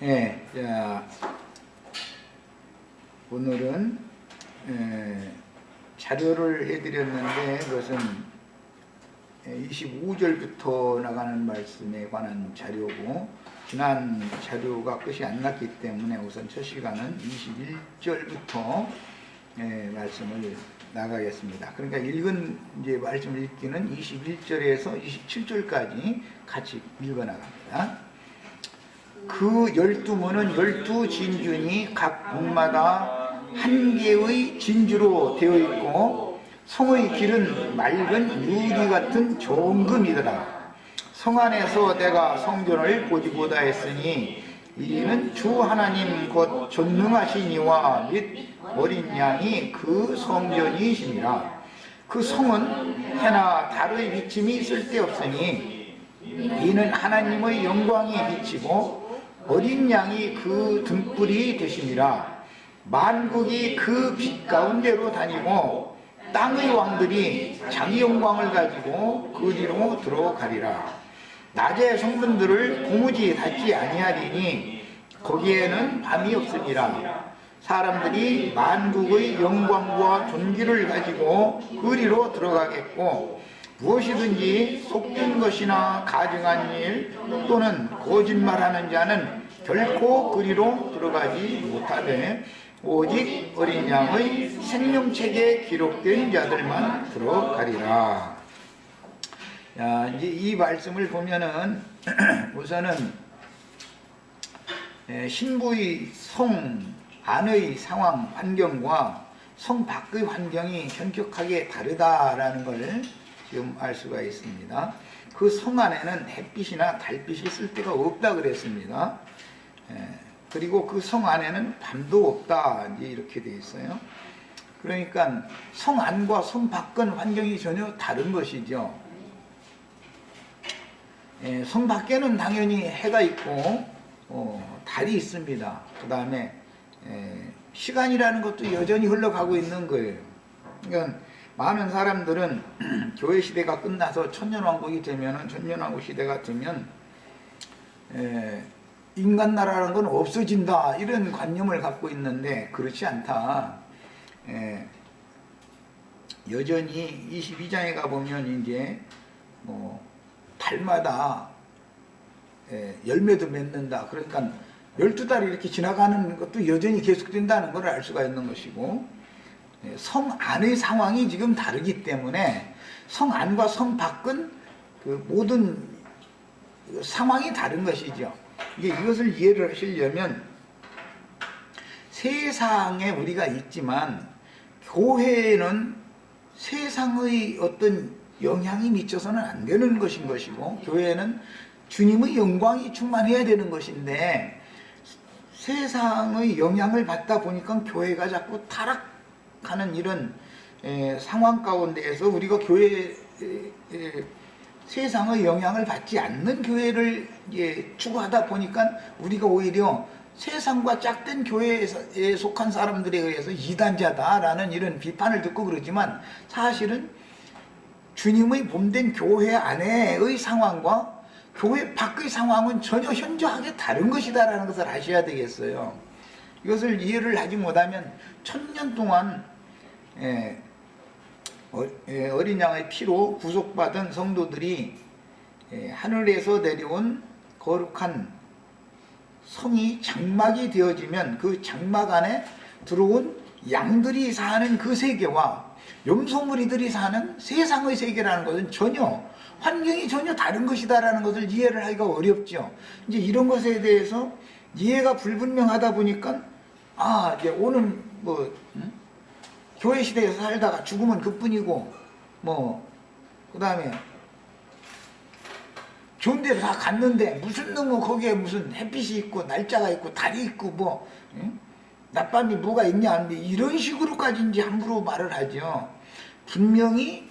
예, 자, 오늘은 자료를 해드렸는데 그것은 25절부터 나가는 말씀에 관한 자료고, 지난 자료가 끝이 안 났기 때문에 우선 첫 시간은 21절부터 말씀을 나가겠습니다. 그러니까 읽은 이제 말씀을 읽기는 21절에서 27절까지 같이 읽어 나갑니다. 그 12문은 12진주니 각 문마다 한 개의 진주로 되어 있고, 성의 길은 맑은 유리 같은 좋은 금이더라. 성 안에서 내가 성전을 보지보다 했으니 이는 주 하나님 곧 전능하신 이와 및 어린 양이 그 성전이시니라. 그 성은 해나 달의 비침이 쓸데없으니 이는 하나님의 영광이 비치고 어린 양이 그 등불이 되심이라. 만국이 그 빛 가운데로 다니고 땅의 왕들이 자기 영광을 가지고 그리로 들어가리라. 낮에 성문들을 고무지 닫지 아니하리니 거기에는 밤이 없으니라. 사람들이 만국의 영광과 존귀를 가지고 그리로 들어가겠고, 무엇이든지 속된 것이나 가증한 일 또는 거짓말하는 자는 결코 그리로 들어가지 못하되 오직 어린 양의 생명책에 기록된 자들만 들어가리라. 야, 이제 이 말씀을 보면은 우선은 신부의 성 안의 상황, 환경과 성 밖의 환경이 현격하게 다르다라는 걸 지금 알 수가 있습니다. 그 성 안에는 햇빛이나 달빛이 있을 데가 없다 그랬습니다. 그리고 그 성 안에는 밤도 없다, 이제 이렇게 되어 있어요. 그러니까 성 안과 성 밖은 환경이 전혀 다른 것이죠. 성 밖에는 당연히 해가 있고 달이 있습니다. 그 다음에 시간이라는 것도 여전히 흘러가고 있는 거예요. 그러니까 많은 사람들은 교회 시대가 끝나서 천년왕국이 되면은, 천년왕국 시대가 되면 인간나라라는 건 없어진다, 이런 관념을 갖고 있는데 그렇지 않다. 여전히 22장에 가보면 이제 달마다 열매도 맺는다. 그러니까 12달이 이렇게 지나가는 것도 여전히 계속된다는 걸 알 수가 있는 것이고, 성 안의 상황이 지금 다르기 때문에 성 안과 성 밖은 그 모든 상황이 다른 것이죠. 이것을 이해를 하시려면, 세상에 우리가 있지만 교회는 세상의 어떤 영향이 미쳐서는 안 되는 것인 것이고, 교회는 주님의 영광이 충만해야 되는 것인데, 세상의 영향을 받다 보니까 교회가 자꾸 타락하는 이런 상황 가운데에서 우리가 세상의 영향을 받지 않는 교회를 추구하다 보니까 우리가 오히려 세상과 짝된 교회에 속한 사람들에 의해서 이단자다라는 이런 비판을 듣고 그러지만, 사실은 주님의 몸된 교회 안에의 상황과 교회 밖의 상황은 전혀 현저하게 다른 것이다라는 것을 아셔야 되겠어요. 이것을 이해를 하지 못하면 1000년 동안 어린 양의 피로 구속받은 성도들이 하늘에서 내려온 거룩한 성이 장막이 되어지면 그 장막 안에 들어온 양들이 사는 그 세계와 염소무리들이 사는 세상의 세계라는 것은 전혀 환경이 전혀 다른 것이다라는 것을 이해를 하기가 어렵죠. 이제 이런 것에 대해서 이해가 불분명하다 보니까 이제 오늘 교회 시대에서 살다가 죽으면 그뿐이고 그 다음에 좋은 데로 다 갔는데 무슨 놈의 거기에 무슨 햇빛이 있고 날짜가 있고 달이 있고 낮밤이 뭐가 있냐 하는데, 이런 식으로까지 이제 함부로 말을 하죠. 분명히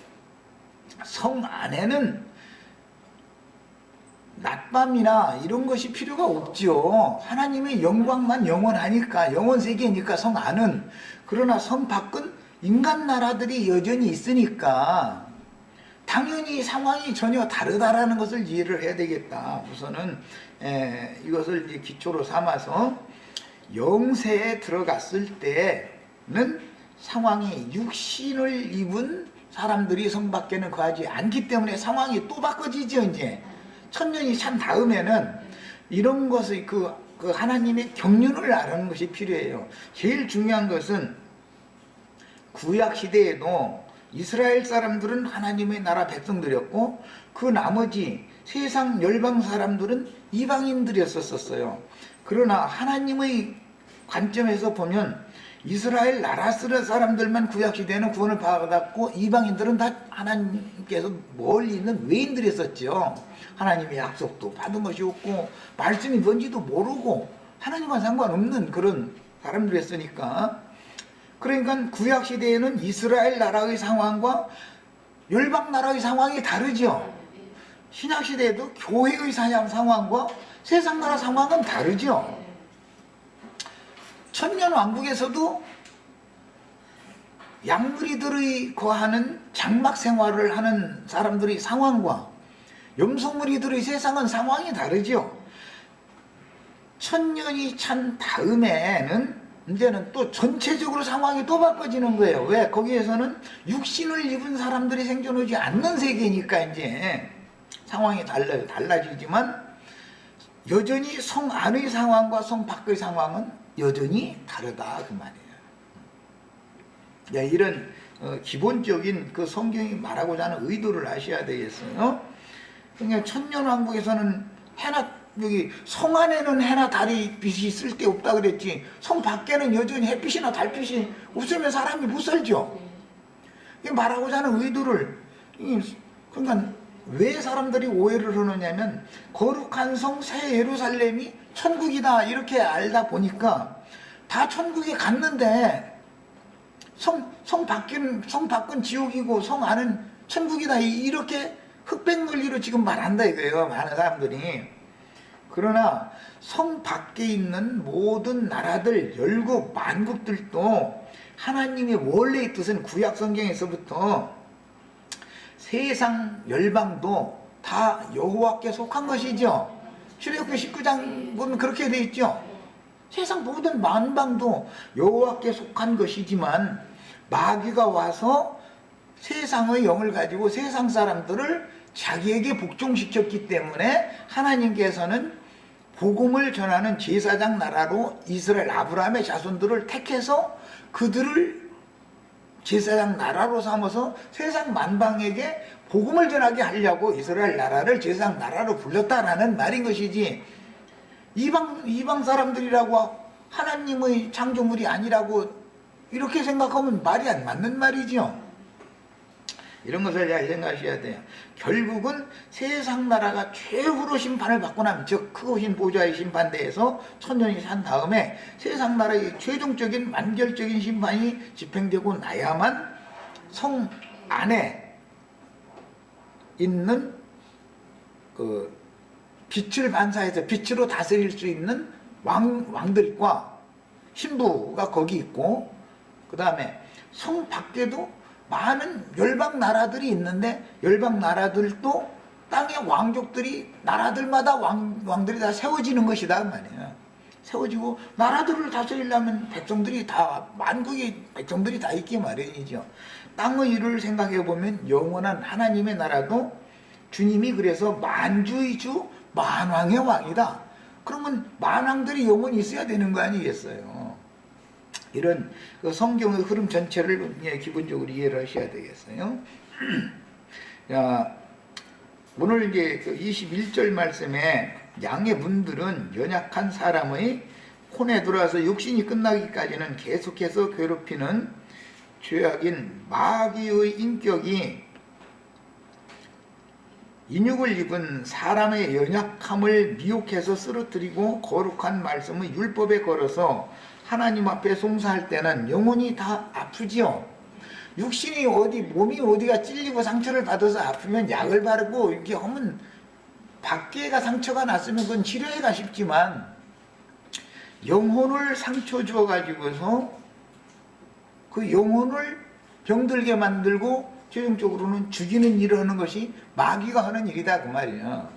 성 안에는 낮밤이나 이런 것이 필요가 없죠. 하나님의 영광만 영원하니까, 영원 세계니까 성 안은. 그러나 성 밖은 인간 나라들이 여전히 있으니까 당연히 상황이 전혀 다르다라는 것을 이해를 해야 되겠다. 우선은 이것을 이제 기초로 삼아서 영세에 들어갔을 때는 상황이 육신을 입은 사람들이 성 밖에는 거하지 않기 때문에 상황이 또 바꿔지죠. 이제 천년이 찬 다음에는 이런 것을 그 하나님의 경륜을 알아는 것이 필요해요. 제일 중요한 것은 구약 시대에도 이스라엘 사람들은 하나님의 나라 백성들이었고 그 나머지 세상 열방 사람들은 이방인들이었었어요. 그러나 하나님의 관점에서 보면 이스라엘 나라 쓰는 사람들만 구약 시대에는 구원을 받았고 이방인들은 다 하나님께서 멀리 있는 외인들이었었죠. 하나님의 약속도 받은 것이 없고 말씀이 뭔지도 모르고 하나님과 상관없는 그런 사람들이었으니까, 그러니까 구약 시대에는 이스라엘 나라의 상황과 열방 나라의 상황이 다르죠. 신약 시대에도 교회의 상황과 세상 나라 상황은 다르죠. 천년왕국에서도 양무리들의 거하는 장막 생활을 하는 사람들의 상황과 염소무리들의 세상은 상황이 다르죠. 천년이 찬 다음에는 이제는 또 전체적으로 상황이 또 바꿔지는 거예요. 왜? 거기에서는 육신을 입은 사람들이 생존하지 않는 세계니까 이제 상황이 달라지지만 여전히 성 안의 상황과 성 밖의 상황은 여전히 다르다 그 말이에요. 네, 이런 기본적인 그 성경이 말하고자 하는 의도를 아셔야 되겠어요. 그러니까 천년왕국에서는 해나 여기 성 안에는 해나 달이 빛이 쓸데없다 그랬지 성 밖에는 여전히 햇빛이나 달빛이 없으면 사람이 못 살죠. 말하고자 하는 의도를, 그러니까 왜 사람들이 오해를 하느냐면 거룩한 성 새 예루살렘이 천국이다 이렇게 알다 보니까 다 천국에 갔는데 성 밖은 지옥이고 성 안은 천국이다 이렇게 흑백 논리로 지금 말한다 이거예요, 많은 사람들이. 그러나 성 밖에 있는 모든 나라들, 열국, 만국들도 하나님의 원래의 뜻은 구약 성경에서부터 세상 열방도 다 여호와께 속한 것이죠. 출애굽기 19장 보면 그렇게 되어 있죠. 세상 모든 만방도 여호와께 속한 것이지만 마귀가 와서 세상의 영을 가지고 세상 사람들을 자기에게 복종시켰기 때문에 하나님께서는 복음을 전하는 제사장 나라로 이스라엘 아브라함의 자손들을 택해서 그들을 제사장 나라로 삼아서 세상 만방에게 복음을 전하게 하려고 이스라엘 나라를 제사장 나라로 불렀다라는 말인 것이지, 이방 사람들이라고 하나님의 창조물이 아니라고 이렇게 생각하면 말이 안 맞는 말이죠. 이런 것을 잘 생각하셔야 돼요. 결국은 세상 나라가 최후로 심판을 받고 나면, 즉 크신 보좌의 심판대에서 천년이 산 다음에 세상 나라의 최종적인 완결적인 심판이 집행되고 나야만 성 안에 있는 그 빛을 반사해서 빛으로 다스릴 수 있는 왕들과 신부가 거기 있고, 그 다음에 성 밖에도 많은 열방 나라들이 있는데 열방 나라들도 땅의 왕족들이 나라들마다 왕들이 다 세워지는 것이다 말이에요. 세워지고 나라들을 다스리려면 백성들이 다, 만국의 백성들이 다 있기 마련이죠. 땅의 일을 생각해 보면 영원한 하나님의 나라도 주님이 그래서 만주의 주 만왕의 왕이다. 그러면 만왕들이 영원히 있어야 되는 거 아니겠어요? 이런 그 성경의 흐름 전체를 기본적으로 이해를 하셔야 되겠어요. 자, 오늘 이제 그 21절 말씀에 양의 문들은 연약한 사람의 혼에 들어와서 육신이 끝나기까지는 계속해서 괴롭히는 죄악인 마귀의 인격이 인육을 입은 사람의 연약함을 미혹해서 쓰러뜨리고 거룩한 말씀의 율법에 걸어서 하나님 앞에 송사할 때는 영혼이 다 아프지요. 육신이 몸이 어디가 찔리고 상처를 받아서 아프면 약을 바르고 이렇게 하면 밖에가 상처가 났으면 그건 치료해가 쉽지만, 영혼을 상처 주어 가지고서 그 영혼을 병들게 만들고 최종적으로는 죽이는 일을 하는 것이 마귀가 하는 일이다 그 말이야.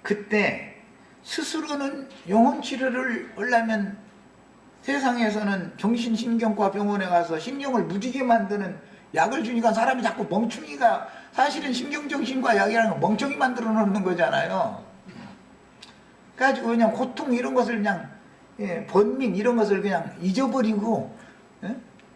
그때 스스로는 영혼 치료를 하려면 세상에서는 정신신경과 병원에 가서 신경을 무디게 만드는 약을 주니까 사람이 자꾸 멍충이가, 사실은 신경정신과 약이라는 건 멍청이 만들어 놓는 거잖아요. 그래가지고 그냥 고통 이런 것을 그냥 번민 이런 것을 그냥 잊어버리고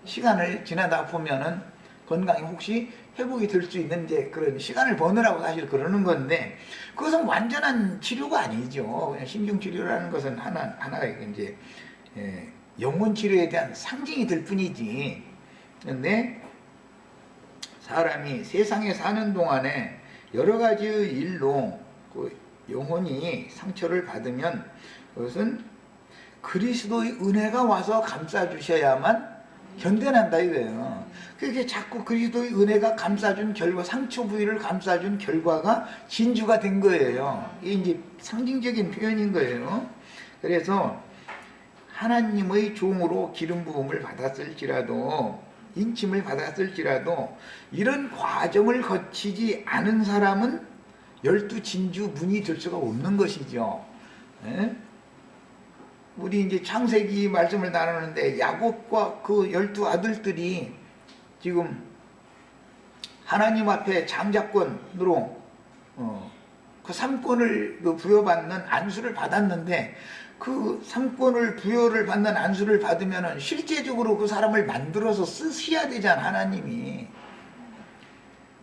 시간을 지나다 보면은 건강이 혹시 회복이 될 수 있는 이제 그런 시간을 버느라고 사실 그러는 건데, 그것은 완전한 치료가 아니죠. 그냥 신경치료라는 것은 하나의 이제 영혼 치료에 대한 상징이 될 뿐이지. 근데 사람이 세상에 사는 동안에 여러 가지의 일로 그 영혼이 상처를 받으면 그것은 그리스도의 은혜가 와서 감싸주셔야만 견뎌낸다 이거예요. 그렇게 자꾸 그리스도의 은혜가 감싸준 결과, 상처 부위를 감싸준 결과가 진주가 된 거예요. 이게 이제 상징적인 표현인 거예요. 그래서 하나님의 종으로 기름 부음을 받았을지라도, 인침을 받았을지라도 이런 과정을 거치지 않은 사람은 12진주 문이 될 수가 없는 것이죠. 우리 이제 창세기 말씀을 나누는데 야곱과 그 12아들들이 지금 하나님 앞에 장자권으로 그 3권을 부여받는 안수를 받았는데, 그 3권을 부여를 받는 안수를 받으면 실제적으로 그 사람을 만들어서 쓰셔야 되잖아 하나님이.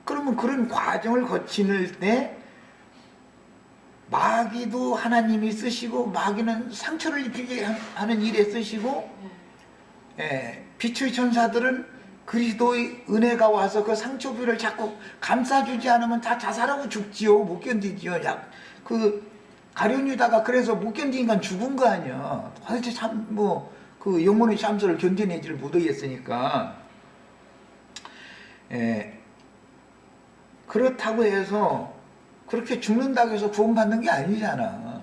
그러면 그런 과정을 거칠 때 마귀도 하나님이 쓰시고, 마귀는 상처를 입히게 하는 일에 쓰시고, 빛의 천사들은 그리스도의 은혜가 와서 그 상처 부위를 자꾸 감싸주지 않으면 다 자살하고 죽지요. 못 견디지요. 그 가룟 유다가 그래서 못 견디니까 죽은 거 아니야. 도대체 참 그 영혼의 참소를 견뎌내지를 못하겠으니까. 그렇다고 해서 그렇게 죽는다고 해서 구원받는 게 아니잖아.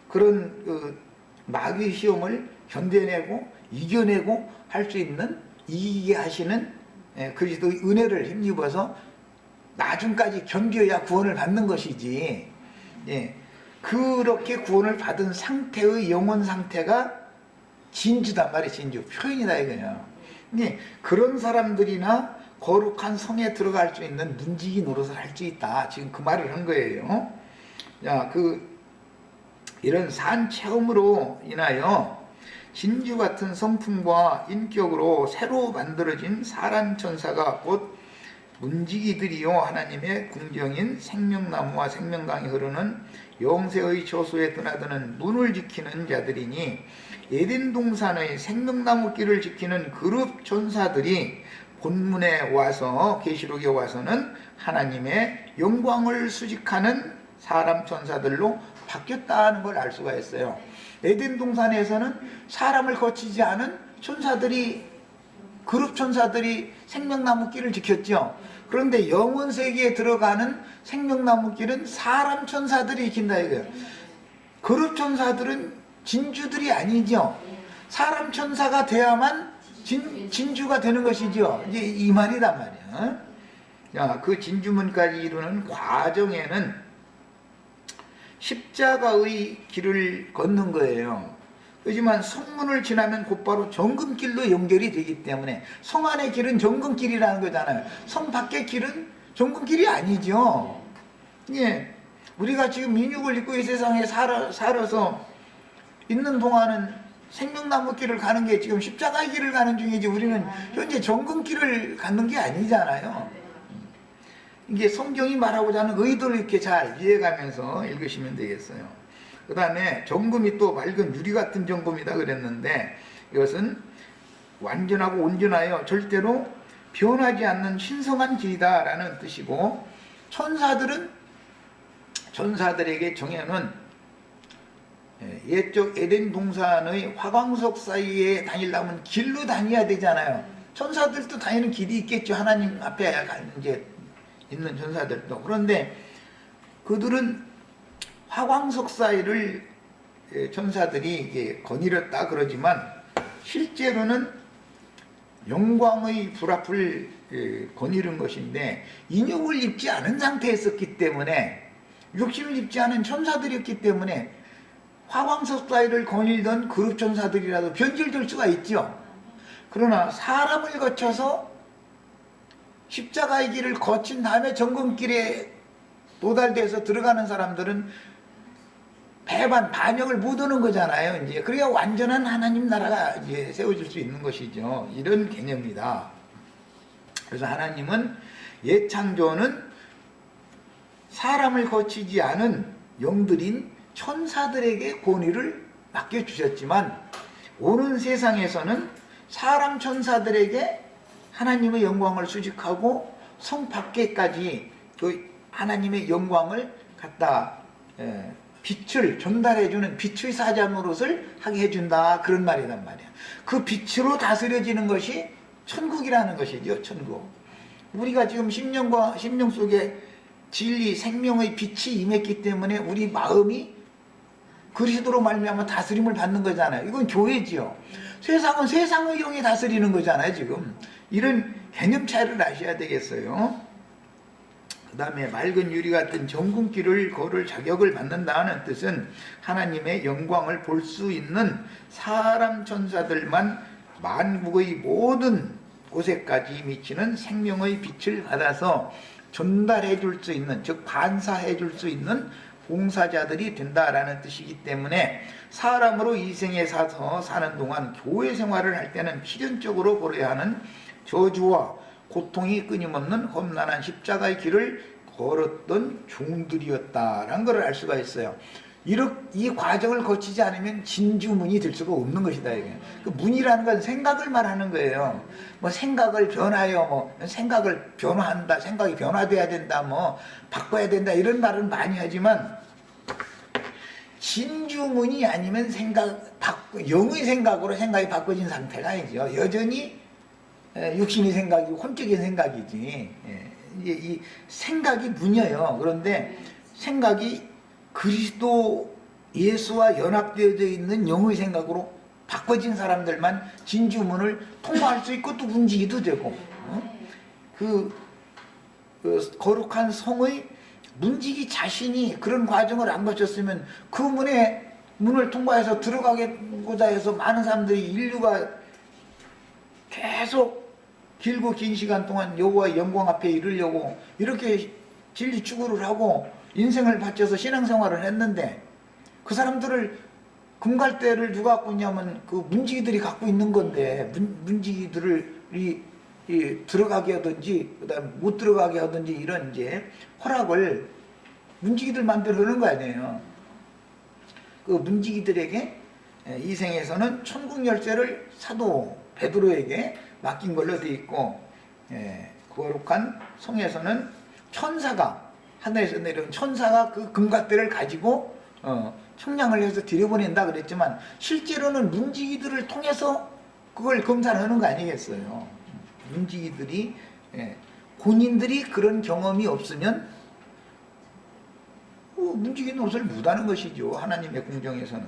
그런 그 마귀의 시험을 견뎌내고 이겨내고 할 수 있는, 이기게 하시는 그리스도의 은혜를 힘입어서 나중까지 견뎌야 구원을 받는 것이지. 그렇게 구원을 받은 상태의 영혼 상태가 진주단 말이야. 진주 표현이다 이거냐. 그런 사람들이나 거룩한 성에 들어갈 수 있는 문지기 노릇을 할 수 있다. 지금 그 말을 한 거예요. 자, 이런 산 체험으로 인하여 진주 같은 성품과 인격으로 새로 만들어진 사람 천사가 곧 문지기들이요 하나님의 궁정인 생명나무와 생명강이 흐르는 영세의 저수에 드나드는 문을 지키는 자들이니, 에덴 동산의 생명나무 길을 지키는 그룹 천사들이 본문에 와서, 계시록에 와서는 하나님의 영광을 수직하는 사람 천사들로 바뀌었다는 걸 알 수가 있어요. 에덴 동산에서는 사람을 거치지 않은 천사들이, 그룹 천사들이 생명나무 길을 지켰죠. 그런데 영원 세계에 들어가는 생명나무 길은 사람 천사들이 지킨다 이거예요. 그룹 천사들은 진주들이 아니죠. 사람 천사가 돼야만 진주가 되는 것이죠. 이제 이 말이란 말이야. 자, 그 진주문까지 이루는 과정에는 십자가의 길을 걷는 거예요. 하지만 성문을 지나면 곧바로 정금길로 연결이 되기 때문에, 성 안의 길은 정금길이라는 거잖아요. 성 밖의 길은 정금길이 아니죠. 우리가 지금 민육을 입고 이 세상에 살아서 있는 동안은 생명나무 길을 가는 게 지금 십자가의 길을 가는 중이지, 우리는 현재 정금길을 갖는 게 아니잖아요. 이게 성경이 말하고자 하는 의도를 이렇게 잘 이해가면서 읽으시면 되겠어요. 그 다음에 정금이 또 맑은 유리 같은 정금이다 그랬는데, 이것은 완전하고 온전하여 절대로 변하지 않는 신성한 길이다 라는 뜻이고, 천사들에게 정해놓은 옛적 에덴 동산의 화광석 사이에 다니려면 길로 다녀야 되잖아요. 천사들도 다니는 길이 있겠죠. 하나님 앞에 이제 있는 천사들도. 그런데 그들은 화광석 사이를 천사들이 이게 거닐었다 그러지만, 실제로는 영광의 불합을 거니는 것인데, 인육을 입지 않은 상태에 있었기 때문에, 육신을 입지 않은 천사들이었기 때문에 화광석 사이를 거닐던 그룹 천사들이라도 변질될 수가 있죠. 그러나 사람을 거쳐서 십자가의 길을 거친 다음에 정금길에 도달돼서 들어가는 사람들은 배반, 반역을 못 오는 거잖아요. 이제 그래야 완전한 하나님 나라가 이제 세워질 수 있는 것이죠. 이런 개념이다. 그래서 하나님은 옛 창조는 사람을 거치지 않은 영들인 천사들에게 권위를 맡겨주셨지만, 오는 세상에서는 사람 천사들에게 하나님의 영광을 수직하고 성 밖에까지 그 하나님의 영광을 갖다 빛을 전달해주는 빛의 사자노릇을 하게 해준다, 그런 말이란 말이야. 그 빛으로 다스려지는 것이 천국이라는 것이죠. 천국. 우리가 지금 심령 속에 진리, 생명의 빛이 임했기 때문에 우리 마음이 그리스도로 말미암아 다스림을 받는 거잖아요. 이건 교회지요. 세상은 세상의 영이 다스리는 거잖아요. 지금 이런 개념 차이를 아셔야 되겠어요. 그 다음에 맑은 유리 같은 정금길을 걸을 자격을 받는다는 뜻은 하나님의 영광을 볼 수 있는 사람 천사들만 만국의 모든 곳에까지 미치는 생명의 빛을 받아서 전달해 줄 수 있는, 즉 반사해 줄 수 있는 봉사자들이 된다라는 뜻이기 때문에, 사람으로 이 생에 사는 동안 교회 생활을 할 때는 필연적으로 걸어야 하는 저주와 고통이 끊임없는 험난한 십자가의 길을 걸었던 종들이었다라는 것을 알 수가 있어요. 이 과정을 거치지 않으면 진주문이 될 수가 없는 것이다. 이게. 그 문이라는 건 생각을 말하는 거예요. 뭐 생각을 변하여, 뭐 생각을 변화한다, 생각이 변화돼야 된다, 뭐 바꿔야 된다, 이런 말은 많이 하지만, 진주문이 아니면 영의 생각으로 생각이 바꿔진 상태가 아니죠. 여전히 육신의 생각이 혼적인 생각이지. 이 생각이 문이에요. 그런데 생각이 그리스도 예수와 연합되어져 있는 영의 생각으로 바꿔진 사람들만 진주문을 통과할 수 있고 또 움직이도 되고, 그 거룩한 성의 문지기 자신이 그런 과정을 안 거쳤으면 그 문을 통과해서 들어가고자 해서 많은 사람들이, 인류가 계속 길고 긴 시간 동안 여호와의 영광 앞에 이르려고 이렇게 진리 추구를 하고 인생을 바쳐서 신앙생활을 했는데, 그 사람들을 금갈대를 누가 갖고 있냐면 그 문지기들이 갖고 있는 건데, 문지기들이 들어가게 하든지 그다음에 못 들어가게 하든지 이런 이제 허락을 문지기들 마음대로 하는 거 아니에요. 그 문지기들에게 이 생에서는 천국 열쇠를 사도 베드로에게 맡긴 걸로 되어 있고, 거룩한 성에서는 천사가, 하늘에서 내려온 천사가 그 금갓대를 가지고 청량을 해서 들여보낸다 그랬지만, 실제로는 문지기들을 통해서 그걸 검사를 하는 거 아니겠어요. 문지기들이, 본인들이 그런 경험이 없으면 문지기는 옷을 못하는 것이죠. 하나님의 공정에서는.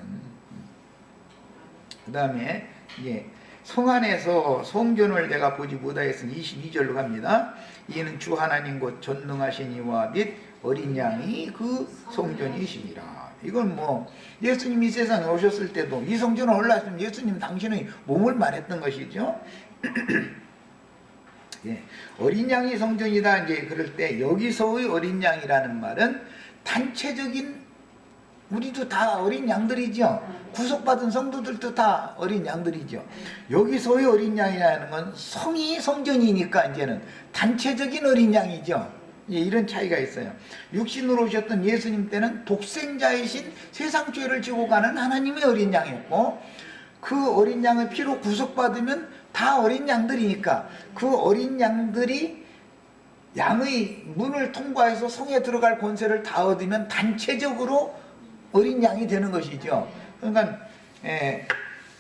그 다음에 성 안에서 성전을 내가 보지 못하였으니 22절로 갑니다. 이는 주 하나님 곧 전능하신 이와 및 어린 양이 그 성전이시니라. 이건 뭐 예수님이 세상에 오셨을 때도 이 성전에 올라왔으면 예수님 당신의 몸을 말했던 것이죠. 어린 양이 성전이다 이제 그럴 때, 여기서의 어린 양이라는 말은 단체적인, 우리도 다 어린 양들이죠. 구속받은 성도들도 다 어린 양들이죠. 여기서의 어린 양이라는 건 성이 성전이니까 이제는 단체적인 어린 양이죠. 이런 차이가 있어요. 육신으로 오셨던 예수님 때는 독생자이신 세상 죄를 지고 가는 하나님의 어린 양이었고, 그 어린 양의 피로 구속받으면 다 어린 양들이니까 그 어린 양들이 양의 문을 통과해서 성에 들어갈 권세를 다 얻으면 단체적으로 어린 양이 되는 것이죠. 그러니까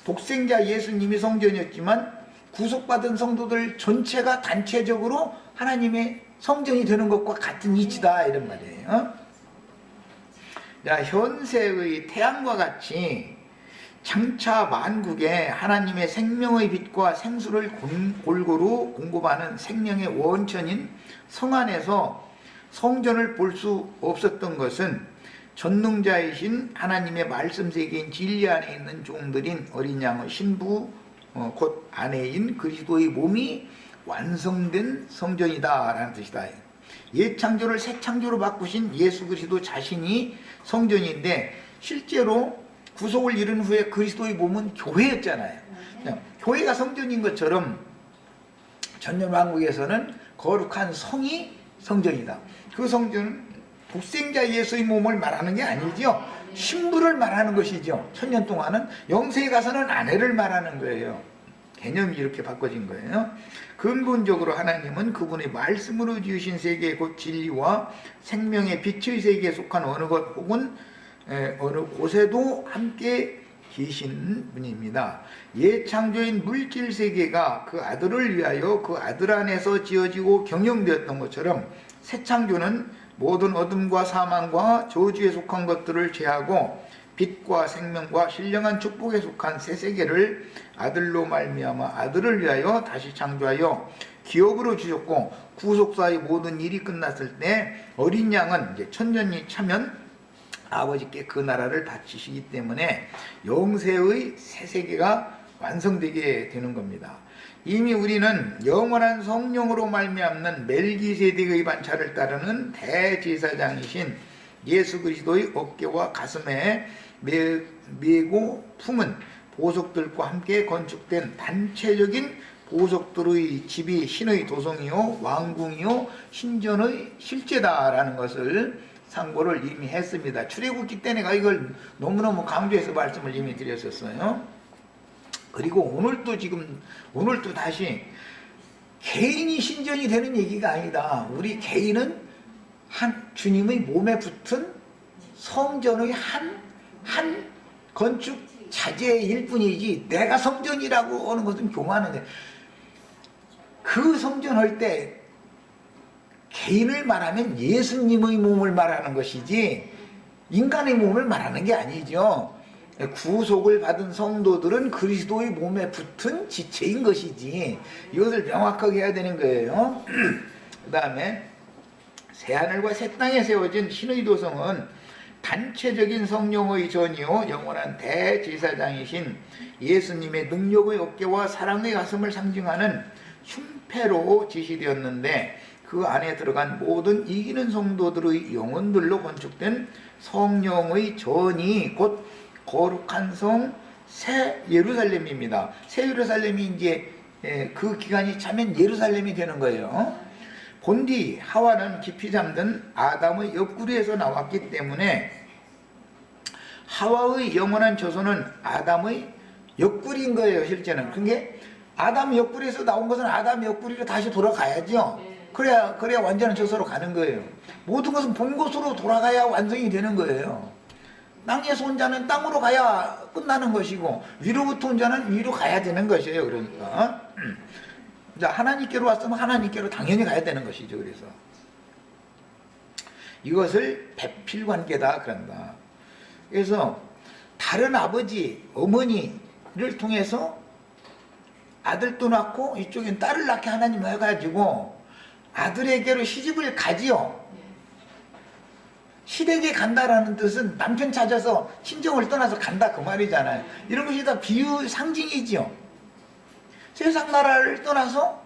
독생자 예수님이 성전이었지만 구속받은 성도들 전체가 단체적으로 하나님의 성전이 되는 것과 같은 이치다, 이런 말이에요. 자, 현세의 태양과 같이 장차 만국에 하나님의 생명의 빛과 생수를 골고루 공급하는 생명의 원천인 성 안에서 성전을 볼 수 없었던 것은 전능자이신 하나님의 말씀 세계인 진리 안에 있는 종들인 어린 양의 신부 곧 아내인 그리스도의 몸이 완성된 성전이다 라는 뜻이다. 옛 창조를 새 창조로 바꾸신 예수 그리스도 자신이 성전인데, 실제로 구속을 이룬 후에 그리스도의 몸은 교회였잖아요. 교회가 성전인 것처럼 전년왕국에서는 거룩한 성이 성전이다. 그 성전은 독생자 예수의 몸을 말하는 게 아니죠. 신부를 말하는 것이죠. 천년 동안은 영세에 가서는 아내를 말하는 거예요. 개념이 이렇게 바꿔진 거예요. 근본적으로 하나님은 그분의 말씀으로 지으신 세계 곧 진리와 생명의 빛의 세계에 속한 어느 것 혹은 어느 곳에도 함께 계신 분입니다. 옛 창조인 물질 세계가 그 아들을 위하여 그 아들 안에서 지어지고 경영되었던 것처럼 새 창조는 모든 어둠과 사망과 저주에 속한 것들을 제하고 빛과 생명과 신령한 축복에 속한 새 세계를 아들로 말미암아 아들을 위하여 다시 창조하여 기업으로 주셨고, 구속사의 모든 일이 끝났을 때 어린 양은 이제 천년이 차면 아버지께 그 나라를 바치시기 때문에 영세의 새 세계가 완성되게 되는 겁니다. 이미 우리는 영원한 성령으로 말미암는 멜기세덱의 반차를 따르는 대제사장이신 예수 그리스도의 어깨와 가슴에 메고 품은 보석들과 함께 건축된 단체적인 보석들의 집이 신의 도성이요 왕궁이요 신전의 실제다라는 것을 상고를 이미 했습니다. 출애굽기 때 내가 이걸 너무너무 강조해서 말씀을 이미 드렸었어요. 그리고 오늘도 다시 개인이 신전이 되는 얘기가 아니다. 우리 개인은 한 주님의 몸에 붙은 성전의 한 건축 자재일 뿐이지, 내가 성전이라고 하는 것은 교만한데, 그 성전 할 때 개인을 말하면 예수님의 몸을 말하는 것이지 인간의 몸을 말하는 게 아니죠. 구속을 받은 성도들은 그리스도의 몸에 붙은 지체인 것이지, 이것을 명확하게 해야 되는 거예요. 그 다음에 새하늘과 새 땅에 세워진 신의 도성은 단체적인 성령의 전이요 영원한 대제사장이신 예수님의 능력의 어깨와 사랑의 가슴을 상징하는 흉패로 지시되었는데, 그 안에 들어간 모든 이기는 성도들의 영혼들로 건축된 성령의 전이 곧 거룩한 성 새 예루살렘입니다. 새 예루살렘이 이제 그 기간이 차면 예루살렘이 되는 거예요. 본디 하와는 깊이 잠든 아담의 옆구리에서 나왔기 때문에 하와의 영원한 조선은 아담의 옆구리인 거예요. 실제는 그게 아담 옆구리에서 나온 것은 아담 옆구리로 다시 돌아가야죠. 그래야 완전한 조서로 가는 거예요. 모든 것은 본 곳으로 돌아가야 완성이 되는 거예요. 땅에서 온 자는 땅으로 가야 끝나는 것이고, 위로부터 온 자는 위로 가야 되는 것이에요. 그러니까 자, 하나님께로 왔으면 하나님께로 당연히 가야 되는 것이죠. 그래서 이것을 배필관계다 그런다. 그래서 다른 아버지, 어머니를 통해서 아들도 낳고 이쪽엔 딸을 낳게 하나님 해가지고 아들에게로 시집을 가지요. 시댁에 간다라는 뜻은 남편 찾아서 친정을 떠나서 간다 그 말이잖아요. 이런 것이 다 비유 상징이지요. 세상 나라를 떠나서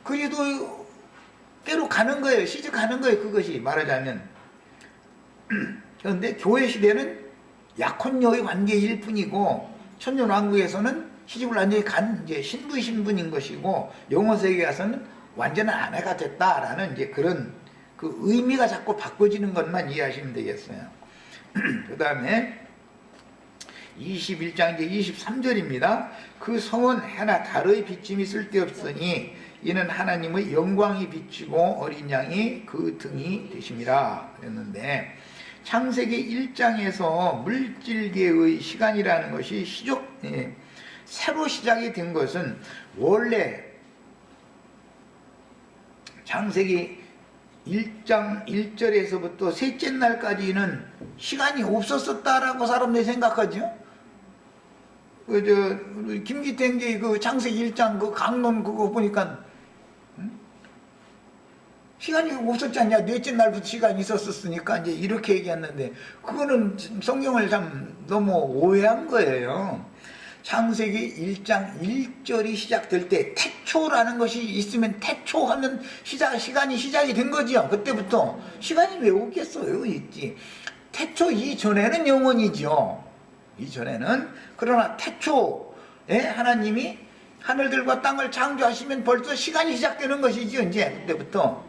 그리스도께로 가는 거예요. 시집 가는 거예요. 그것이 말하자면. 그런데 교회 시대는 약혼녀의 관계일 뿐이고, 천년왕국에서는 시집을 완전히 간 이제 신부인 것이고, 영어 세계에 가서는 완전한 아내가 됐다라는 이제 그런 그 의미가 자꾸 바꿔지는 것만 이해하시면 되겠어요. 그 다음에 21장 이제 23절입니다. 그 성은 해나 달의 비침이 쓸데없으니 이는 하나님의 영광이 비치고 어린 양이 그 등이 되심이라 그랬는데, 창세기 1장에서 물질계의 시간이라는 것이 새로 시작이 된 것은 원래 창세기 1장 1절에서부터 셋째 날까지는 시간이 없었었다라고 사람들이 생각하죠. 김기태인지 그 창세기 1장 그 강론 그거 보니까 시간이 없었지 않냐? 넷째 날부터 시간이 있었으니까 이제 이렇게 얘기했는데 그거는 성경을 참 너무 오해한 거예요. 창세기 1장 1절이 시작될 때 태초라는 것이 있으면 태초하면 시간이 시작이 된 거지요. 그때부터 시간이 왜 없겠어요? 있지. 태초 이전에는 영원이죠. 이전에는. 그러나 태초에 하나님이 하늘들과 땅을 창조하시면 벌써 시간이 시작되는 것이죠. 이제 그때부터.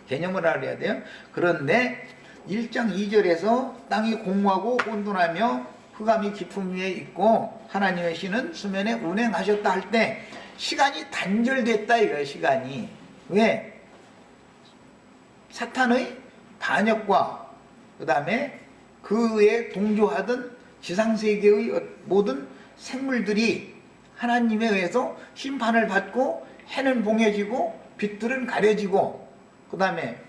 개념을 알아야 돼요. 그런데 1장 2절에서 땅이 공고하고 혼돈하며 흑암이 깊음 위에 있고 하나님의 신은 수면에 운행하셨다 할 때 시간이 단절됐다 이거예요. 시간이. 왜? 사탄의 반역과 그 다음에 그에 동조하던 지상세계의 모든 생물들이 하나님에 의해서 심판을 받고 해는 봉해지고 빛들은 가려지고 그 다음에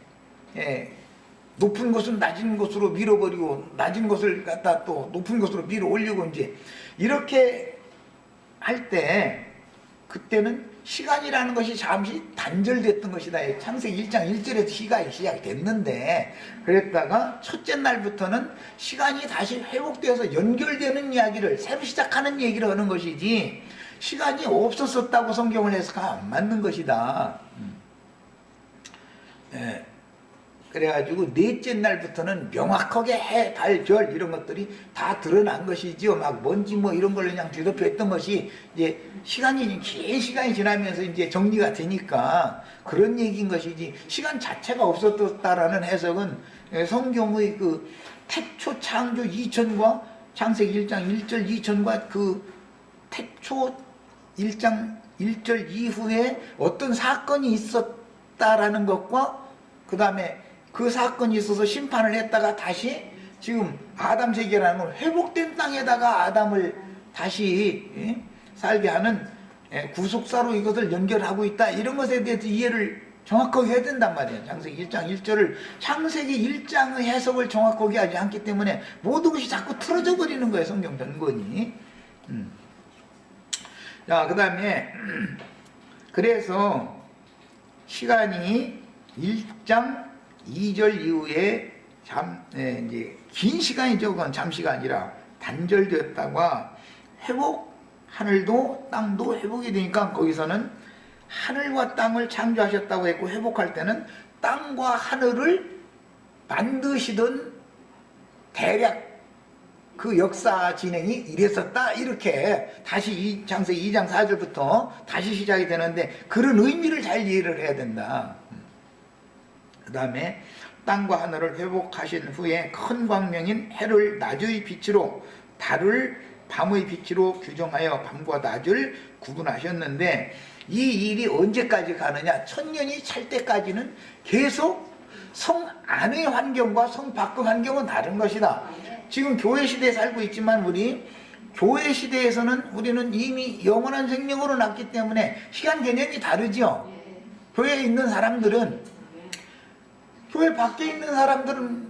높은 곳은 낮은 곳으로 밀어버리고 낮은 곳을 갖다 또 높은 곳으로 밀어 올리고 이제 이렇게 할 때 그때는 시간이라는 것이 잠시 단절됐던 것이다. 창세기 1장 1절에서 시간이 시작이 됐는데 그랬다가 첫째 날부터는 시간이 다시 회복되어서 연결되는 이야기를 새로 시작하는 얘기를 하는 것이지 시간이 없었었다고 성경을 해서가 안 맞는 것이다. 그래가지고 넷째 날부터는 명확하게 해, 달, 별 이런 것들이 다 드러난 것이지요. 막 먼지 뭐 이런 걸 그냥 뒤덮여 있던 것이 이제 긴 시간이 지나면서 이제 정리가 되니까 그런 얘기인 것이지 시간 자체가 없었다라는 해석은 성경의 그 태초 창조 이전과 창세기 1장 1절 이전과 그 태초 1장 1절 이후에 어떤 사건이 있었다라는 것과 그 다음에 그 사건이 있어서 심판을 했다가 다시 지금 아담 세계라는 건 회복된 땅에다가 아담을 다시 살게 하는 구속사로 이것을 연결하고 있다. 이런 것에 대해서 이해를 정확하게 해야 된단 말이에요. 창세기 1장 1절을 창세기 1장의 해석을 정확하게 하지 않기 때문에 모든 것이 자꾸 틀어져 버리는 거예요. 성경 전권이. 자, 그 다음에 그래서 시간이 1장 2절 이후에 이제 긴 시간이죠. 그건 잠시가 아니라 단절되었다가 하늘도 땅도 회복이 되니까 거기서는 하늘과 땅을 창조하셨다고 했고 회복할 때는 땅과 하늘을 만드시던 대략 그 역사 진행이 이랬었다 이렇게 다시 창세기 2장 4절부터 다시 시작이 되는데 그런 의미를 잘 이해를 해야 된다. 그 다음에 땅과 하늘을 회복하신 후에 큰 광명인 해를 낮의 빛으로 달을 밤의 빛으로 규정하여 밤과 낮을 구분하셨는데 이 일이 언제까지 가느냐? 천년이 찰 때까지는 계속 성 안의 환경과 성 밖의 환경은 다른 것이다. 지금 교회 시대에 살고 있지만 우리 교회 시대에서는 우리는 이미 영원한 생명으로 났기 때문에 시간 개념이 다르죠. 교회에 있는 사람들은 교회 밖에 있는 사람들은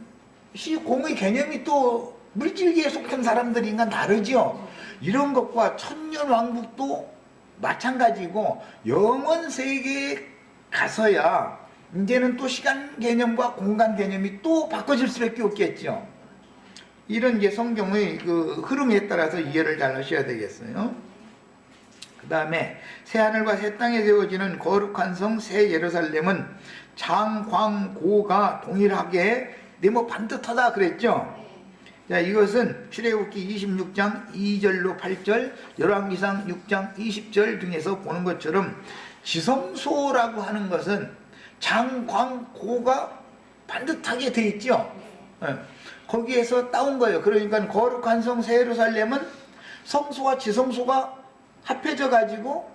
공의 개념이 또 물질계에 속한 사람들인가 다르죠. 이런 것과 천년왕국도 마찬가지고 영원 세계에 가서야 이제는 또 시간 개념과 공간 개념이 또 바꿔질 수밖에 없겠죠. 이런 이제 성경의 그 흐름에 따라서 이해를 잘 하셔야 되겠어요. 그 다음에 새하늘과 새 땅에 세워지는 거룩한 성 새 예루살렘은 장광고가 동일하게 네모 반듯하다 그랬죠. 자, 이것은 출애굽기 26장 2절로 8절, 열왕기상 6장 20절 등에서 보는 것처럼 지성소라고 하는 것은 장광고가 반듯하게 돼 있죠. 거기에서 따온 거예요. 그러니까 거룩한 성 새 예루살렘은 성소와 지성소가 합해져 가지고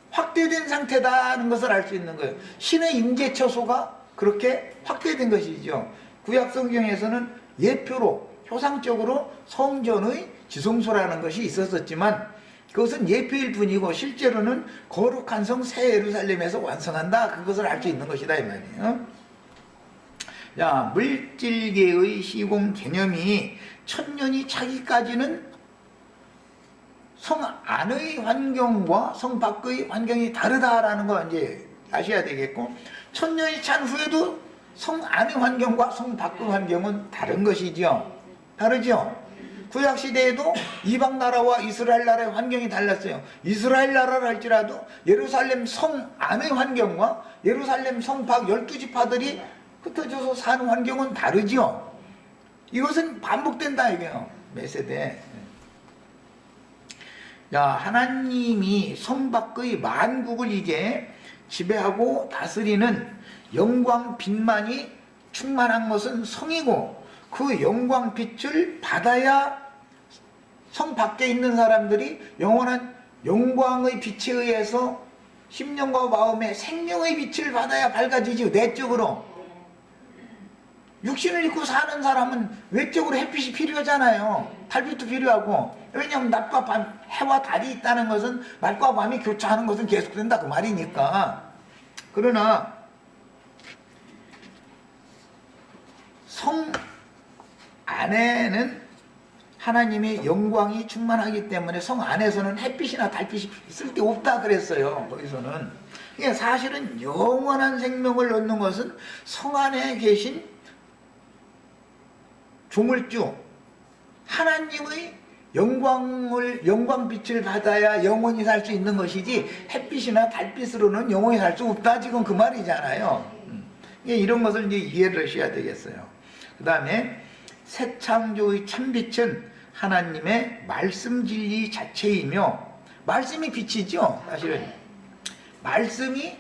확대된 상태다는 것을 알 수 있는 거예요. 신의 임재처소가 그렇게 확대된 것이죠. 구약 성경에서는 예표로 표상적으로 성전의 지성소라는 것이 있었지만 그것은 예표일 뿐이고 실제로는 거룩한 성 새 예루살렘에서 완성한다. 그것을 알 수 있는 것이다 이 말이에요. 자, 물질계의 시공 개념이 천년이 차기까지는 성 안의 환경과 성 밖의 환경이 다르다라는 거 이제 아셔야 되겠고, 천년이 찬 후에도 성 안의 환경과 성 밖의 환경은 다른 것이죠. 다르죠. 구약 시대에도 이방 나라와 이스라엘 나라의 환경이 달랐어요. 이스라엘 나라를 할지라도 예루살렘 성 안의 환경과 예루살렘 성 밖 12지파들이 흩어져서 사는 환경은 다르죠. 이것은 반복된다 이게요. 매 세대. 야, 하나님이 성 밖의 만국을 이제 지배하고 다스리는 영광 빛만이 충만한 것은 성이고, 그 영광 빛을 받아야 성 밖에 있는 사람들이 영원한 영광의 빛에 의해서 심령과 마음의 생명의 빛을 받아야 밝아지죠. 내적으로. 육신을 입고 사는 사람은 외적으로 햇빛이 필요하잖아요. 달빛도 필요하고. 왜냐하면 낮과 밤, 해와 달이 있다는 것은 낮과 밤이 교차하는 것은 계속된다 그 말이니까. 그러나 성 안에는 하나님의 영광이 충만하기 때문에 성 안에서는 햇빛이나 달빛이 쓸데없다 그랬어요. 거기서는. 그러니까 사실은 영원한 생명을 얻는 것은 성 안에 계신 조물주 하나님의 영광빛을 받아야 영원히 살 수 있는 것이지, 햇빛이나 달빛으로는 영원히 살 수 없다 지금 그 말이잖아요. 이런 것을 이제 이해를 하셔야 되겠어요. 그 다음에 새 창조의 참빛은 하나님의 말씀 진리 자체이며, 말씀이 빛이죠. 사실은 말씀이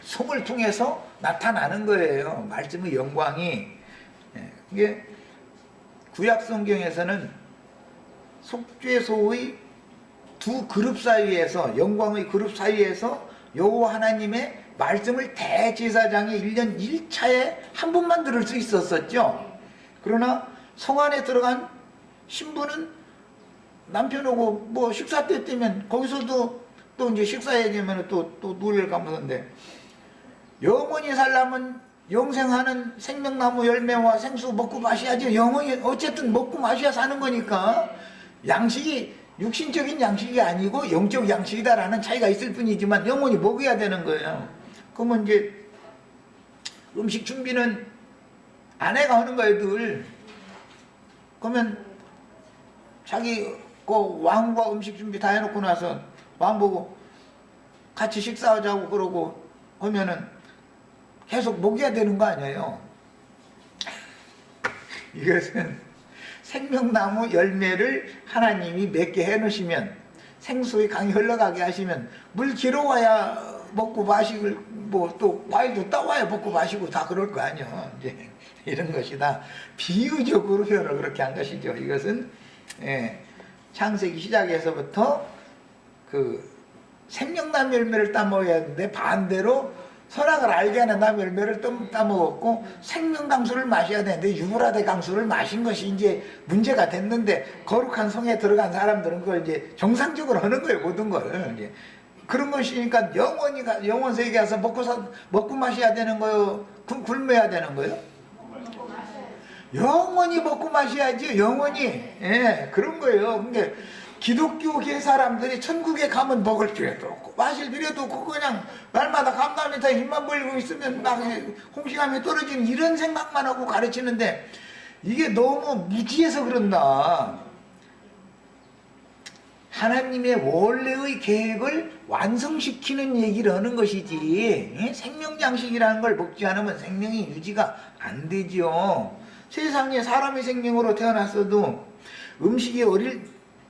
성을 통해서 나타나는 거예요. 말씀의 영광이. 이게 구약 성경에서는 속죄소의 두 그룹 사이에서, 영광의 그룹 사이에서 여호와 하나님의 말씀을 대제사장이 1년 1차에 한 번만 들을 수 있었었죠. 그러나 성 안에 들어간 신부는 남편하고 뭐 식사 때 되면 거기서도 또 이제 식사해 되면 또 누를 감사한데, 영원히 살려면 영생하는 생명나무 열매와 생수 먹고 마셔야지. 영원히 어쨌든 먹고 마셔야 사는 거니까, 양식이 육신적인 양식이 아니고 영적 양식이다라는 차이가 있을 뿐이지만 영원히 먹어야 되는 거예요. 그러면 이제 음식 준비는 아내가 하는 거예요, 늘. 그러면 자기 그 왕과 음식 준비 다 해놓고 나서 왕 보고 같이 식사하자고 그러고 하면은 계속 먹여야 되는 거 아니에요. 이것은 생명나무 열매를 하나님이 맺게 해놓으시면, 생수의 강이 흘러가게 하시면, 물 길어와야 먹고 마시고, 뭐 또 과일도 따와야 먹고 마시고 다 그럴 거 아니에요. 이제 이런 것이다. 비유적으로 표현을 그렇게 한 것이죠. 이것은 창세기 시작에서부터 그 생명나무 열매를 따먹어야 하는데, 반대로 선악을 알게 하는 나무 열매를 따먹었고 생명 강수를 마셔야 되는데 유브라데 강수를 마신 것이 이제 문제가 됐는데, 거룩한 성에 들어간 사람들은 그걸 이제 정상적으로 하는 거예요. 모든 걸 이제 그런 것이니까 영원 세계에 가서 먹고 마셔야 되는 거요, 굶어야 되는 거요? 영원히 먹고 마셔야지. 영원히. 그런 거예요. 근데 기독교계 사람들이 천국에 가면 먹을 필요도 없고 마실 필요도 없고 그냥 날마다 감사합니다 힘만 벌리고 있으면 막 홍시감이 떨어지는 이런 생각만 하고 가르치는데, 이게 너무 무지해서 그런다. 하나님의 원래의 계획을 완성시키는 얘기를 하는 것이지, 생명장식이라는 걸 먹지 않으면 생명이 유지가 안 되죠. 세상에 사람의 생명으로 태어났어도 음식이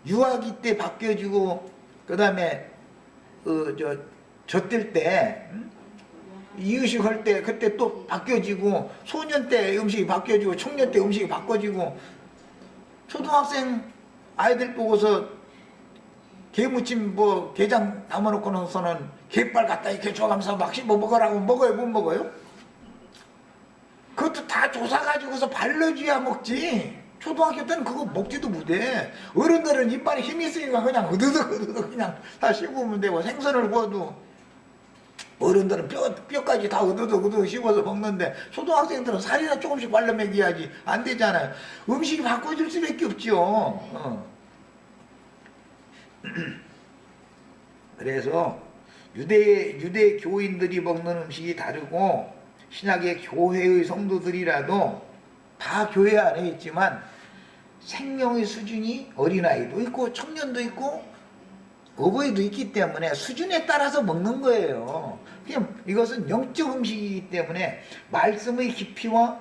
유아기 때 바뀌어지고, 그 다음에 젖될 때 이유식 할 때 그때 또 바뀌어지고, 소년 때 음식이 바뀌어지고, 청년 때 음식이 바꿔지고, 초등학생 아이들 보고서 게무침 게장 담아놓고 나서는 게빨 갖다 이렇게 줘가면서 막 씹어 먹으라고 먹어요? 못 먹어요? 그것도 다 조사가지고서 발라줘야 먹지. 초등학교 때는 그거 먹지도 못해. 어른들은 이빨에 힘이 있으니까 그냥 으드득 그냥 다 씹으면 되고, 생선을 구워도 어른들은 뼈까지 다 으드득 씹어서 먹는데, 초등학생들은 살이나 조금씩 발라 먹여야지. 안 되잖아요. 음식이 바꿔줄 수밖에 없죠. 그래서 유대 교인들이 먹는 음식이 다르고 신약의 교회의 성도들이라도 다 교회 안에 있지만 생명의 수준이 어린아이도 있고 청년도 있고 어버이도 있기 때문에 수준에 따라서 먹는 거예요. 그냥 이것은 영적 음식이기 때문에 말씀의 깊이와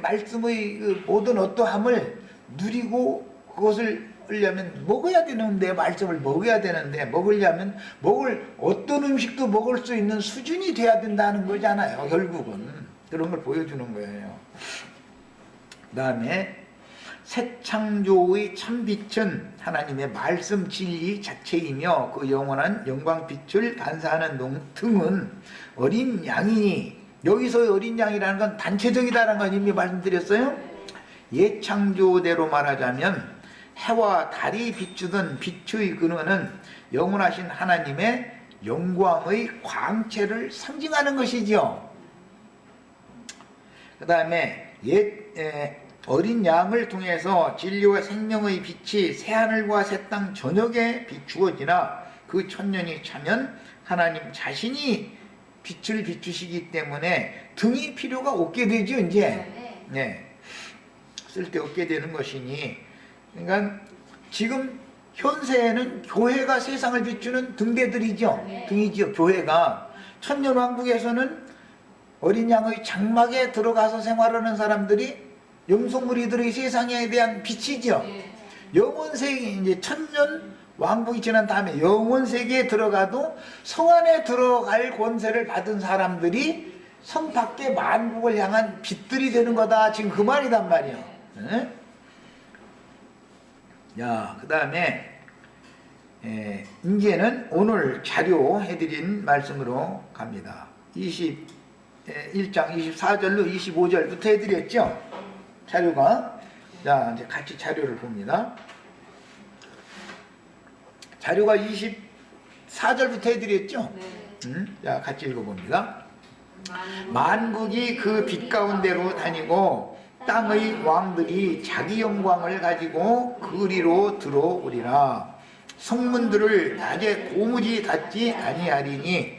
말씀의 그 모든 어떠함을 누리고 그것을 하려면 먹어야 되는데, 말씀을 먹어야 되는데, 먹으려면 어떤 음식도 먹을 수 있는 수준이 돼야 된다는 거잖아요. 결국은 그런 걸 보여주는 거예요. 그 다음에 새 창조의 참빛은 하나님의 말씀 진리 자체이며 그 영원한 영광빛을 반사하는 등은 어린 양이니, 여기서 어린 양이라는 건 단체적이다라는 건 이미 말씀드렸어요. 옛 창조대로 말하자면 해와 달이 비추던 빛의 근원은 영원하신 하나님의 영광의 광채를 상징하는 것이죠. 그 다음에 어린 양을 통해서 진리와 생명의 빛이 새하늘과 새 땅 저녁에 비추어지나 그 천년이 차면 하나님 자신이 빛을 비추시기 때문에 등이 필요가 없게 되죠. 이제 쓸데없게 되는 것이니, 그러니까 지금 현세에는 교회가 세상을 비추는 등대들이죠. 등이죠. 교회가. 천년왕국에서는 어린 양의 장막에 들어가서 생활하는 사람들이 영성무리들의 세상에 대한 빛이죠. 영원세계, 이제 천년 왕국이 지난 다음에 영원세계에 들어가도 성 안에 들어갈 권세를 받은 사람들이 성 밖의 만국을 향한 빛들이 되는 거다. 지금 그 말이단 말이야. 자, 그 다음에 이제는 오늘 자료해드린 말씀으로 갑니다. 21장 24절로 25절부터 해드렸죠? 자료가. 자, 이제 같이 자료를 봅니다. 자료가 24절부터 해드렸죠? 자, 같이 읽어봅니다. 만국이 그 빛 가운데로 다니고 땅의 왕들이 자기 영광을 가지고 그리로 들어오리라. 성문들을 낮에 고무지 닫지 아니하리니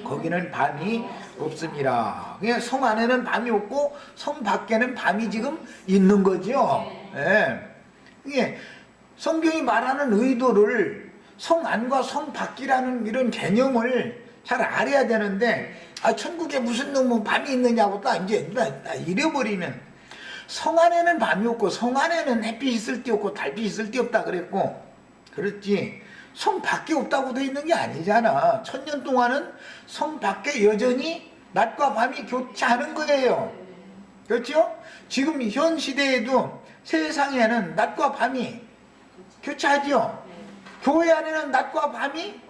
거기는 밤이 없습니다. 그냥 성 안에는 밤이 없고 성 밖에는 밤이 지금 있는 거죠. 이게 성경이 말하는 의도를 성 안과 성 밖이라는 이런 개념을 잘 알아야 되는데, 천국에 무슨 놈은 밤이 있느냐고 딱 이제 잃어버리면, 성 안에는 밤이 없고 성 안에는 햇빛이 있을 때 없고 달빛이 있을 때 없다 그랬고, 그렇지 성 밖에 없다고 돼 있는 게 아니잖아. 천년 동안은 성 밖에 여전히 낮과 밤이 교차하는 거예요. 그렇죠? 지금 현 시대에도 세상에는 낮과 밤이 교차하죠. 교회 안에는 낮과 밤이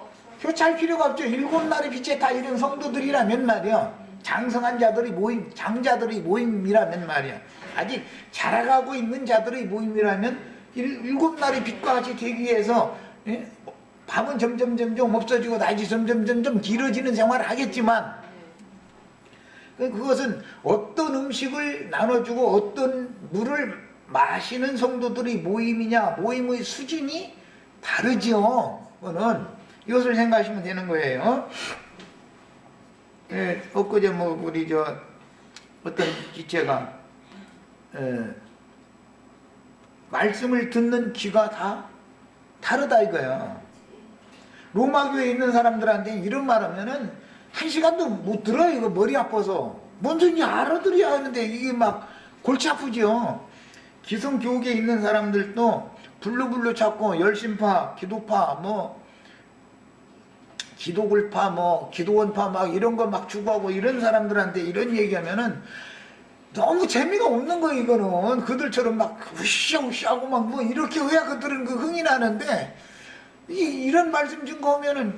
교차할 필요가 없죠. 7날의 빛에 다 이른 성도들이라면 말이야. 장성한 자들의 모임, 장자들의 모임이라면 말이야. 아직 자라가고 있는 자들의 모임이라면 7날의 빛과 같이 되기 위해서 밤은 점점 없어지고 낮이 점점 길어지는 생활을 하겠지만, 그것은 어떤 음식을 나눠주고 어떤 물을 마시는 성도들의 모임이냐, 모임의 수준이 다르죠. 그거는 이것을 생각하시면 되는 거예요. 엊그제 우리 어떤 지체가 말씀을 듣는 귀가 다 다르다 이거야. 로마교회에 있는 사람들한테 이런 말 하면은 1시간도 못 들어. 이거 머리 아파서. 뭔 소리인지 알아들어야 하는데 이게 막 골치 아프죠. 기성교계에 있는 사람들도 블루블루 찾고 열심파, 기도파, 기도굴파, 기도원파 막 이런 거 막 추구하고 이런 사람들한테 이런 얘기하면은 너무 재미가 없는 거예요. 이거는 그들처럼 막 으쌰으쌰하고 막 이렇게 해야 그들은 흥이 나는데, 이런 말씀 증거하면은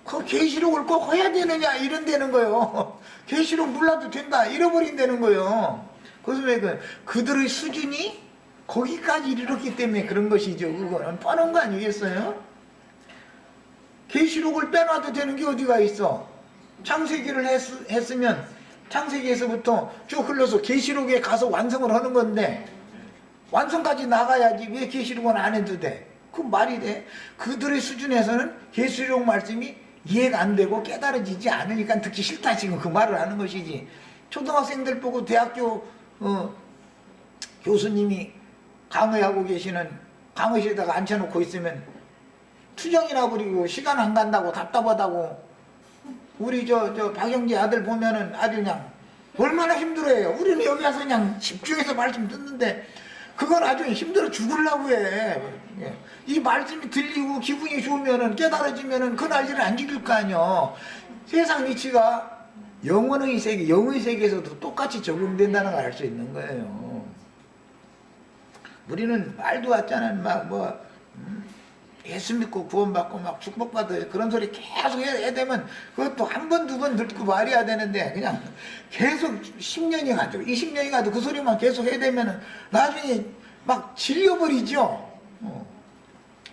그 계시록을 꼭 해야 되느냐 이런 되는 거예요. 계시록 몰라도 된다 잃어버린다는 거예요. 그래서 왜 그들의 수준이 거기까지 이르렀기 때문에 그런 것이죠. 그거는 뻔한 거 아니겠어요? 계시록을 빼놔도 되는 게 어디가 있어? 창세기를 했으면 창세기에서부터 쭉 흘러서 계시록에 가서 완성을 하는 건데, 완성까지 나가야지 왜 계시록은 안 해도 돼? 그 말이 돼? 그들의 수준에서는 계시록 말씀이 이해가 안 되고 깨달아지지 않으니까 듣기 싫다 지금 그 말을 하는 것이지. 초등학생들 보고 대학교 교수님이 강의하고 계시는 강의실에다가 앉혀놓고 있으면 투정이나 부리고 시간 안 간다고 답답하다고. 우리 저 박영재 아들 보면은 아주 그냥 얼마나 힘들어해요. 우리는 여기 와서 그냥 집중해서 말씀 듣는데 그건 아주 힘들어 죽으려고 해. 이 말씀이 들리고 기분이 좋으면은 깨달아지면은 그 난리를 안 죽일 거 아니요. 세상 이치가 영의 세계, 영의 세계에서도 똑같이 적용된다는 걸 알 수 있는 거예요. 우리는 말도 왔잖아요. 막 예수 믿고 구원받고 막 축복받아요. 그런 소리 계속 해야 되면 그것도 한 번, 두 번 듣고 말해야 되는데 그냥 계속 10년이 가도 20년이 가도 그 소리만 계속 해야 되면 나중에 막 질려버리죠.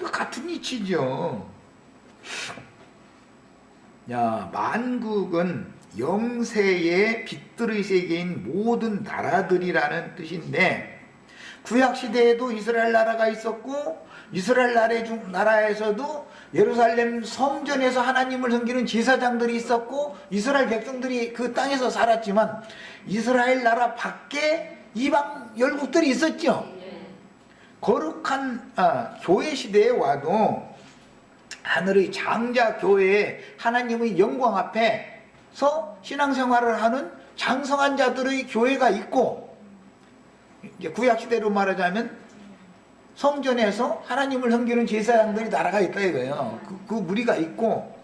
같은 이치죠. 야, 만국은 영세의 빛들의 세계인 모든 나라들이라는 뜻인데 구약시대에도 이스라엘 나라가 있었고 이스라엘 나라에서도 예루살렘 성전에서 하나님을 섬기는 제사장들이 있었고 이스라엘 백성들이 그 땅에서 살았지만 이스라엘 나라 밖에 이방 열국들이 있었죠. 거룩한 교회 시대에 와도 하늘의 장자 교회에 하나님의 영광 앞에서 신앙생활을 하는 장성한 자들의 교회가 있고 이제 구약시대로 말하자면 성전에서 하나님을 섬기는 제사장들이 나라가 있다 이거예요. 그 무리가 있고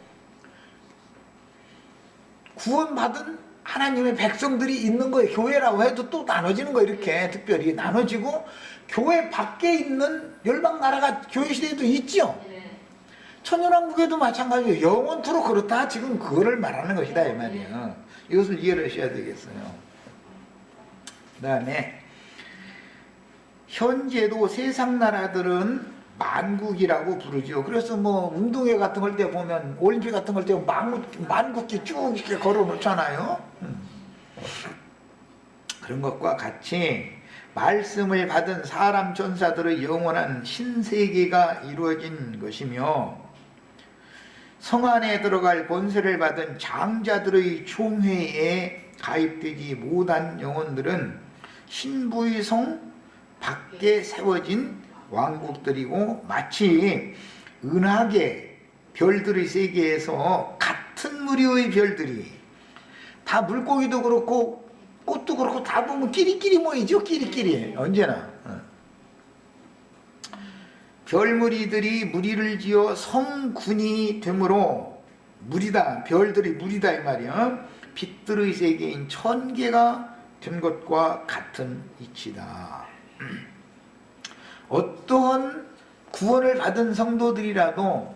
구원받은 하나님의 백성들이 있는 거예요. 교회라고 해도 또 나눠지는 거예요. 이렇게 특별히 나눠지고 교회 밖에 있는 열방 나라가 교회 시대에도 있죠. 천연왕국에도 마찬가지예요. 영원토록 그렇다. 지금 그거를 말하는 것이다 이 말이에요. 이것을 이해를 하셔야 되겠어요. 그 다음에 현재도 세상 나라들은 만국이라고 부르죠. 그래서 뭐 운동회 같은 걸 때 보면 올림픽 같은 걸 때 만국기 쭉 이렇게 걸어 놓잖아요. 그런 것과 같이 말씀을 받은 사람 전사들의 영원한 신세계가 이루어진 것이며 성 안에 들어갈 권세를 받은 장자들의 총회에 가입되지 못한 영혼들은 신부의 성 밖에 세워진 왕국들이고 마치 은하계 별들의 세계에서 같은 무리의 별들이 다 물고기도 그렇고 꽃도 그렇고 다 보면 끼리끼리 모이죠. 끼리끼리 언제나 별무리들이 무리를 지어 성군이 되므로 무리다 별들이 무리다 이 말이야. 빛들의 세계인 천계가 된 것과 같은 이치다. 어떠한 구원을 받은 성도들이라도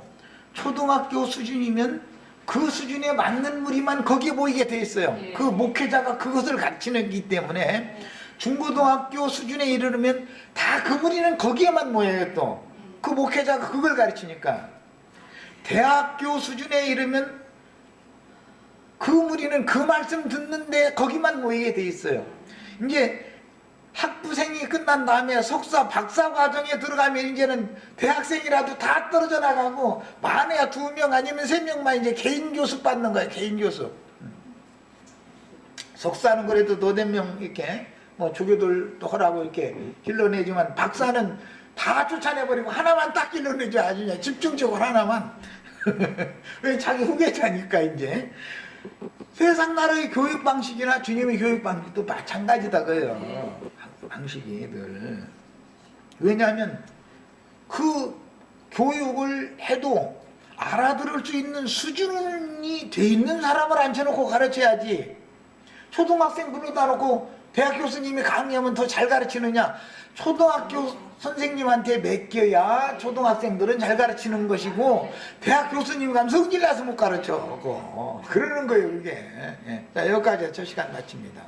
초등학교 수준이면 그 수준에 맞는 무리만 거기에 모이게 돼 있어요. 그 목회자가 그것을 가르치기 때문에 중고등학교 수준에 이르면 다 그 무리는 거기에만 모여요. 또 그 목회자가 그걸 가르치니까 대학교 수준에 이르면 그 무리는 그 말씀 듣는데 거기만 모이게 돼 있어요. 이제 학부생이 끝난 다음에 석사, 박사 과정에 들어가면 이제는 대학생이라도 다 떨어져 나가고 많아야 2명 아니면 3명만 이제 개인 교습 받는 거예요. 개인 교습. 석사는 그래도 너댓 명 이렇게 뭐 조교들도 하라고 이렇게 길러내지만 박사는 다 쫓아내버리고 하나만 딱 길러내죠. 아주 그냥 집중적으로 하나만. 왜 자기 후계자니까 이제. 세상 나라의 교육 방식이나 주님의 교육 방식도 마찬가지다 그래요. 방식이 늘. 왜냐하면 그 교육을 해도 알아들을 수 있는 수준이 돼 있는 사람을 앉혀놓고 가르쳐야지. 초등학생 불러다 놓고 대학 교수님이 강의하면 더 잘 가르치느냐. 초등학교 선생님한테 맡겨야 초등학생들은 잘 가르치는 것이고 대학 교수님 가면 성질나서 못 가르쳐. 그러는 거예요 그게. 자, 여기까지 저 시간 마칩니다.